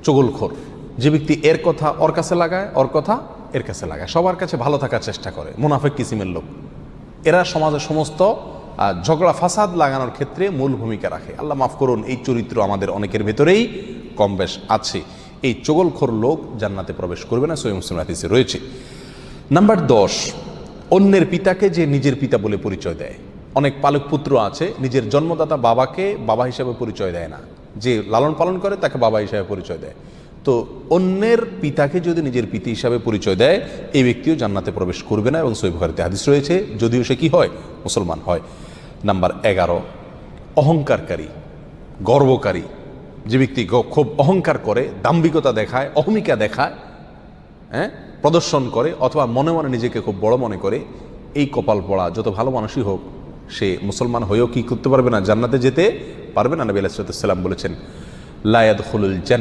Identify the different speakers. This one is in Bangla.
Speaker 1: চগলখোর, যে ব্যক্তি এর কথা ওর কাছে লাগায়, ওর কথা এর কাছে লাগায়, সবার কাছে ভালো থাকার চেষ্টা করে, মুনাফিক কিসিমের লোক। এরা সমাজের সমস্ত ঝগড়া ফাসাদ লাগানোর ক্ষেত্রে মূল ভূমিকা রাখে। আল্লাহ মাফ করুন, এই চরিত্র আমাদের অনেকের ভেতরেই কম বেশ আছে। এই চগলখোর লোক জান্নাতে প্রবেশ করবে না, সহিহ মুসলিম হাদিসে রয়েছে। নাম্বার 10, অন্যের পিতাকে যে নিজের পিতা বলে পরিচয় দেয়। অনেক পালক পুত্র আছে নিজের জন্মদাতা বাবাকে বাবা হিসাবে পরিচয় দেয় না, যে লালন পালন করে তাকে বাবা হিসাবে পরিচয় দেয়। তো অন্যের পিতাকে যদি নিজের পিতা হিসাবে পরিচয় দেয়, এই ব্যক্তিও জান্নাতে প্রবেশ করবে না, এবং সহিহ বুখারীতে হাদিস রয়েছে, যদিও সে কি হয়, মুসলমান হয়। নাম্বার 11, অহংকারকারী, গর্বকারী, যে ব্যক্তি খুব অহংকার করে, দাম্ভিকতা দেখায়, অহমিকা দেখায়, প্রদর্শন করে, অথবা মনে মনে নিজেকে খুব বড় মনে করে, এই কপাল পড়া যত ভালো মানুষই হোক, সে মুসলমান হয়েও কি করতে পারবে না, জান্নাতে যেতে পারবে না। নবী আলাইহিস সালাম বলেছেন, লা ইয়াদখুলুল জান্নাহ